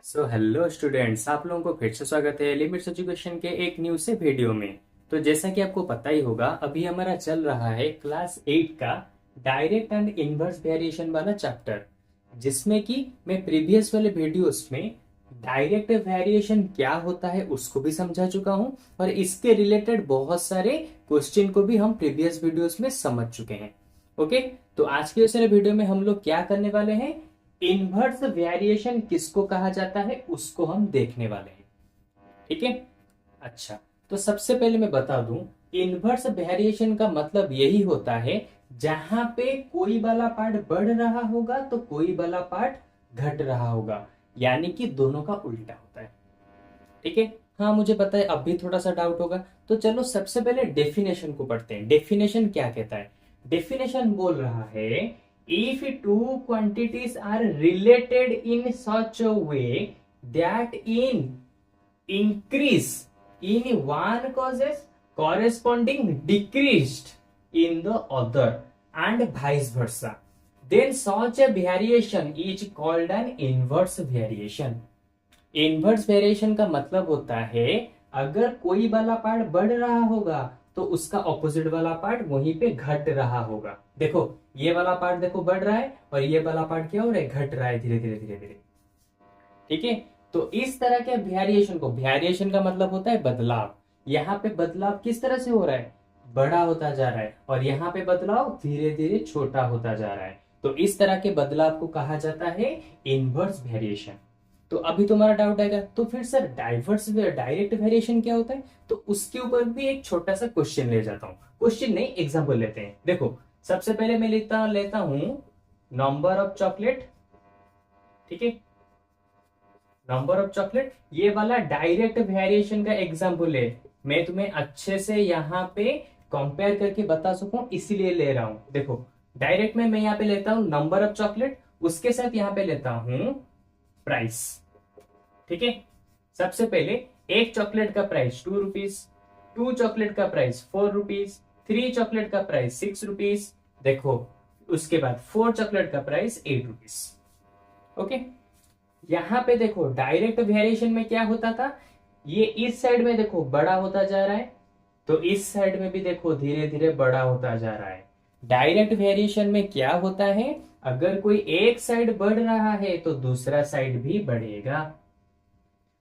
So hello students, आप लोगों को फिर से स्वागत है लिमिट्स एजुकेशन के एक न्यू से वीडियो में। तो जैसा कि आपको पता ही होगा, अभी हमारा चल रहा है क्लास 8 का डायरेक्ट एंड इनवर्स वेरिएशन वाला चैप्टर, जिसमें कि मैं प्रीवियस वाले वीडियोस में डायरेक्ट वेरिएशन क्या होता है उसको भी समझा चुका हूं, और इसके रिलेटेड बहुत सारे क्वेश्चन को भी हम प्रीवियस वीडियोस में समझ चुके हैं। ओके, तो आज के इस वाले वीडियो में हम लोग क्या करने वाले हैं, इनवर्स वेरिएशन किसको कहा जाता है उसको हम देखने वाले हैं। ठीक है। अच्छा, तो सबसे पहले मैं बता दूं, इनवर्स वेरिएशन का मतलब यही होता है जहां पे कोई वाला पार्ट बढ़ रहा होगा तो कोई वाला पार्ट घट रहा होगा, यानी कि दोनों का उल्टा होता है। ठीक है। हाँ, मुझे पता है अब भी थोड़ा सा डाउट होगा, तो चलो सबसे पहले डेफिनेशन को पढ़ते हैं। डेफिनेशन क्या कहता है? डेफिनेशन बोल रहा है, if two quantities are related in such a way that in increase in one causes corresponding decreased in the other and vice versa, then such a variation is called an inverse variation. Inverse variation का मतलब होता है, अगर कोई वाला part बढ़ रहा होगा तो उसका ऑपोजिट वाला पार्ट वहीं पे घट रहा होगा। देखो, ये वाला पार्ट देखो बढ़ रहा है और ये वाला पार्ट क्या हो रहा है, घट रहा है धीरे धीरे धीरे धीरे। ठीक है। तो इस तरह के वेरिएशन को, वेरिएशन का मतलब होता है बदलाव। यहाँ पे बदलाव किस तरह से हो रहा है, बड़ा होता जा रहा है, और यहाँ पे बदलाव धीरे धीरे छोटा होता जा रहा है। तो इस तरह के बदलाव को कहा जाता है इनवर्स वेरिएशन। तो अभी तुम्हारा डाउट आएगा, तो फिर सर डाइवर्स डायरेक्ट वेरिएशन क्या होता है? तो उसके ऊपर भी एक छोटा सा क्वेश्चन ले जाता हूं। क्वेश्चन नहीं, एग्जाम्पल लेते हैं। देखो, सबसे पहले मैं लेता हूं नंबर ऑफ चॉकलेट। ठीक है, नंबर ऑफ चॉकलेट, ये वाला डायरेक्ट वेरिएशन का एग्जाम्पल है। मैं तुम्हें अच्छे से यहाँ पे कंपेयर करके बता सकूं इसलिए ले रहा हूं। देखो, डायरेक्ट में मैं यहाँ पे लेता हूं नंबर ऑफ चॉकलेट, उसके साथ यहाँ पे लेता हूं प्राइस। ठीक है। सबसे पहले एक चॉकलेट का प्राइस 2 रुपीज, 2 चॉकलेट का प्राइस 4 रुपीज, 3 चॉकलेट का प्राइस 6 रुपीज। देखो, उसके बाद 4 चॉकलेट का प्राइस 8 रुपीज। ओके। यहां पे देखो डायरेक्ट वेरिएशन में क्या होता था, ये इस साइड में देखो बड़ा होता जा रहा है, तो इस साइड में भी देखो धीरे धीरे बड़ा होता जा रहा है। डायरेक्ट वेरिएशन में क्या होता है, अगर कोई एक साइड बढ़ रहा है तो दूसरा साइड भी बढ़ेगा।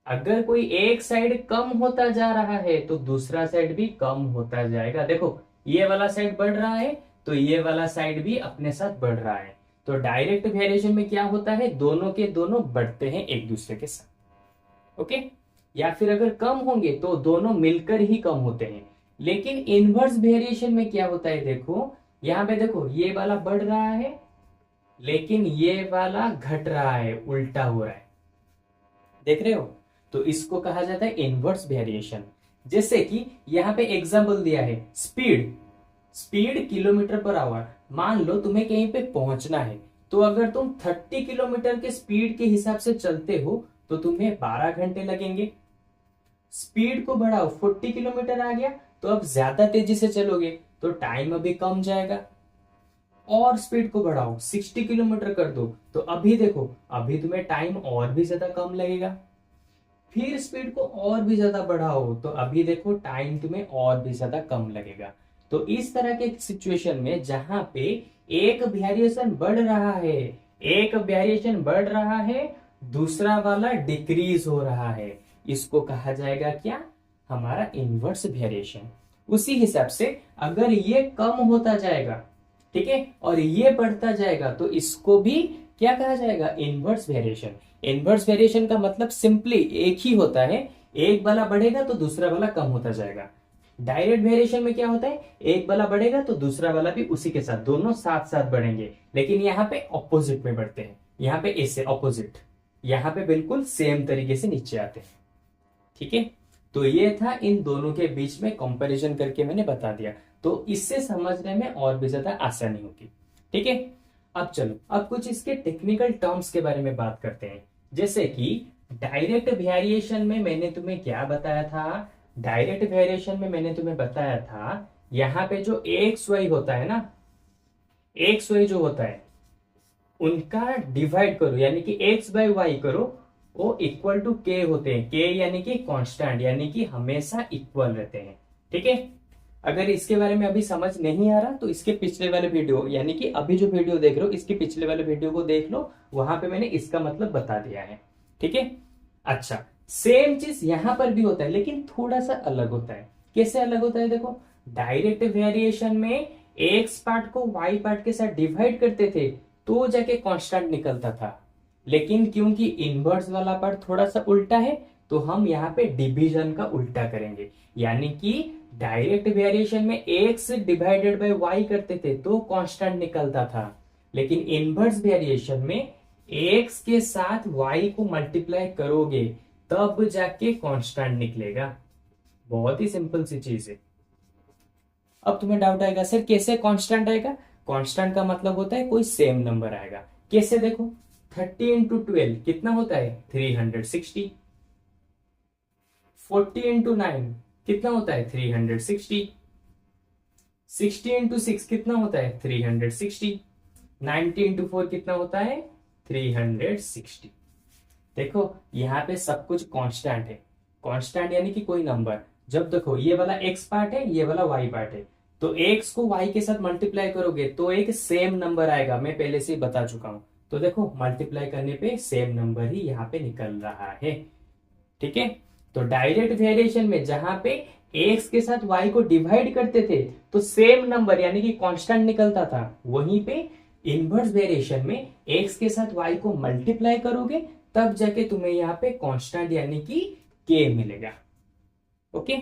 अगर कोई एक साइड कम होता जा रहा है तो दूसरा साइड भी कम होता जाएगा। देखो, ये वाला साइड बढ़ रहा है तो ये वाला साइड भी अपने साथ बढ़ रहा है। तो डायरेक्ट वेरिएशन में क्या होता है, दोनों के दोनों बढ़ते हैं एक दूसरे के साथ। ओके। या फिर अगर कम होंगे तो दोनों मिलकर ही कम होते हैं। लेकिन इनवर्स वेरिएशन में क्या होता है, देखो यहां पे देखो ये वाला बढ़ रहा है लेकिन ये वाला घट रहा है, उल्टा हो रहा है। देख रहे हो? तो इसको कहा जाता है इनवर्स वेरिएशन। जैसे कि यहां पे एग्जांपल दिया है, speed, speed kilometre per hour. मान लो तुम्हें कहीं पे पहुंचना है, तो अगर तुम 30 किलोमीटर के स्पीड के हिसाब से चलते हो तो तुम्हें 12 घंटे लगेंगे। स्पीड को बढ़ाओ, 40 किलोमीटर आ गया तो अब ज्यादा तेजी से चलोगे तो टाइम अभी कम जाएगा। और स्पीड को बढ़ाओ, 60 किलोमीटर कर दो, तो अभी देखो अभी तुम्हें टाइम और भी ज्यादा कम लगेगा। फिर स्पीड को और भी ज्यादा बढ़ाओ तो अभी देखो टाइम तुम्हें और भी ज्यादा कम लगेगा। तो इस तरह के सिचुएशन में जहां पे एक वेरिएशन बढ़ रहा है, एक वेरिएशन बढ़ रहा है, दूसरा वाला डिक्रीज हो रहा है, इसको कहा जाएगा क्या, हमारा इनवर्स वेरिएशन। उसी हिसाब से अगर ये कम होता जाएगा, ठीक है, और ये बढ़ता जाएगा तो इसको भी क्या कहा जाएगा, इनवर्स वेरिएशन। इनवर्स वेरिएशन का मतलब सिंपली एक ही होता है, एक वाला बढ़ेगा तो दूसरा वाला कम होता जाएगा। डायरेक्ट वेरिएशन में क्या होता है, एक वाला बढ़ेगा तो दूसरा वाला भी उसी के साथ, दोनों साथ साथ बढ़ेंगे, लेकिन यहाँ पे ऑपोजिट में बढ़ते हैं। यहाँ पे ऐसे ऑपोजिट, यहाँ पे बिल्कुल सेम तरीके से नीचे आते हैं। ठीक है। तो ये था इन दोनों के बीच में कंपैरिजन करके मैंने बता दिया, तो इससे समझने में और भी ज्यादा आसानी होगी। ठीक है। अब चलो, अब कुछ इसके टेक्निकल टर्म्स के बारे में बात करते हैं। जैसे कि डायरेक्ट वेरिएशन में मैंने तुम्हें क्या बताया था, डायरेक्ट वेरिएशन में मैंने तुम्हें बताया था यहां पे जो एक्स वाई होता है ना, एक्स वाई जो होता है उनका डिवाइड करो, यानी कि एक्स बाय वाई करो, वो इक्वल टू के होते हैं। के यानी कि कांस्टेंट, यानी कि हमेशा इक्वल रहते हैं। ठीक है, अगर इसके बारे में अभी समझ नहीं आ रहा तो इसके पिछले वाले वीडियो, यानी कि अभी जो वीडियो देख रहे हो इसके पिछले वाले वीडियो को देख लो, वहां पे मैंने इसका मतलब बता दिया है। ठीक है, अच्छा सेम चीज यहां पर भी होता है लेकिन थोड़ा सा अलग होता है। कैसे अलग होता है देखो, डायरेक्ट वेरिएशन में एक्स पार्ट को वाई पार्ट के साथ डिवाइड करते थे तो जाके कांस्टेंट निकलता था, लेकिन क्योंकि इनवर्स वाला पार्ट थोड़ा सा उल्टा है तो हम यहाँ पे डिवीजन का उल्टा करेंगे। यानी कि डायरेक्ट वेरिएशन में एक्स डिवाइडेड बाय वाई करते थे तो कांस्टेंट निकलता था, लेकिन इनवर्स वेरिएशन में एक्स के साथ वाई को मल्टीप्लाई करोगे तब जाके कांस्टेंट निकलेगा। बहुत ही सिंपल सी चीज है। अब तुम्हें डाउट आएगा सर कैसे कांस्टेंट आएगा। कांस्टेंट का मतलब होता है कोई सेम नंबर आएगा। कैसे देखो, 30 इंटू 12 कितना होता है 360, 40 इंटू 9 कितना होता है 360, 60 इंटू 6 कितना होता है 360, 90 इंटू 4 कितना होता है 360। देखो यहाँ पे सब कुछ कांस्टेंट है। कांस्टेंट यानी कि कोई नंबर, जब देखो ये वाला एक्स पार्ट है ये वाला वाई पार्ट है, तो एक्स को वाई के साथ मल्टीप्लाई करोगे तो एक सेम नंबर आएगा, मैं पहले से ही बता चुका हूं। तो देखो मल्टीप्लाई करने पे सेम नंबर ही यहाँ पे निकल रहा है। ठीक है, तो डायरेक्ट वेरिएशन में जहां पे एक्स के साथ वाई को डिवाइड करते थे तो सेम नंबर यानी कि कांस्टेंट निकलता था, वहीं पे इनवर्स वेरिएशन में एक्स के साथ वाई को मल्टीप्लाई करोगे तब जाके तुम्हें यहाँ पे कांस्टेंट यानी कि के मिलेगा। ओके,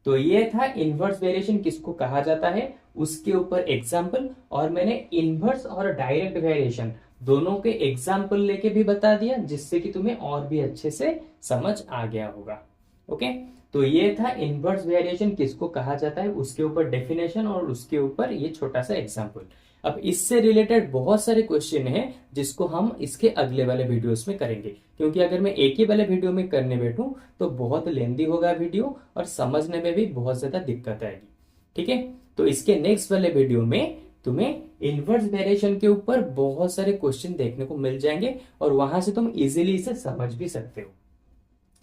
तो ये था इनवर्स वेरिएशन किसको कहा जाता है, उसके ऊपर एग्जाम्पल, और मैंने इनवर्स और डायरेक्ट वेरिएशन दोनों के एग्जाम्पल लेके भी बता दिया जिससे कि तुम्हें और भी अच्छे से समझ आ गया होगा। ओके, तो ये था इनवर्स वेरिएशन किसको कहा जाता है, उसके ऊपर डेफिनेशन और उसके ऊपर ये छोटा सा एग्जाम्पल। अब इससे रिलेटेड बहुत सारे क्वेश्चन हैं जिसको हम इसके अगले वाले वीडियोस में करेंगे, क्योंकि अगर मैं एक ही वाले वीडियो में करने बैठूं तो बहुत लेंदी होगा वीडियो और समझने में भी बहुत ज्यादा दिक्कत आएगी। ठीक है, तो इसके नेक्स्ट वाले वीडियो में तुम्हें इनवर्स वेरिएशन के ऊपर बहुत सारे क्वेश्चन देखने को मिल जाएंगे और वहां से तुम इजीली इसे समझ भी सकते हो।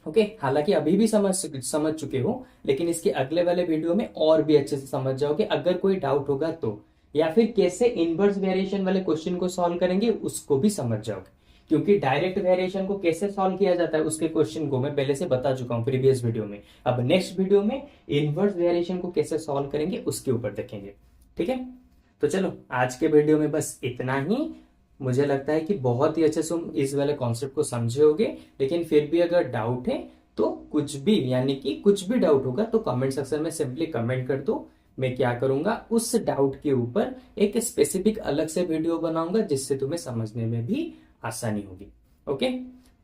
ओके, हालांकि अभी भी समझ चुके हो, लेकिन इसके अगले वाले वीडियो में और भी अच्छे से समझ जाओगे। अगर कोई डाउट होगा तो, या फिर कैसे इनवर्स वेरिएशन वाले क्वेश्चन को सॉल्व करेंगे उसको भी समझ जाओगे, क्योंकि डायरेक्ट वेरिएशन को कैसे सॉल्व किया जाता है उसके क्वेश्चन को मैं पहले से बता चुका हूं प्रीवियस वीडियो में। अब नेक्स्ट वीडियो में इनवर्स वेरिएशन को कैसे सॉल्व करेंगे उसके ऊपर देखेंगे। ठीक है, तो चलो आज के वीडियो में बस इतना ही। मुझे लगता है कि बहुत ही अच्छे से तुम इस वाले कॉन्सेप्ट को समझे होगे, लेकिन फिर भी अगर डाउट है तो कुछ भी, यानी कि कुछ भी डाउट होगा तो कमेंट सेक्शन में सिंपली कमेंट कर दो। मैं क्या करूंगा उस डाउट के ऊपर एक स्पेसिफिक अलग से वीडियो बनाऊंगा जिससे तुम्हें समझने में भी आसानी होगी। ओके,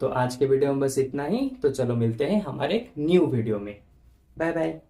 तो आज के वीडियो में बस इतना ही। तो चलो मिलते हैं हमारे एक न्यू वीडियो में। Bye bye.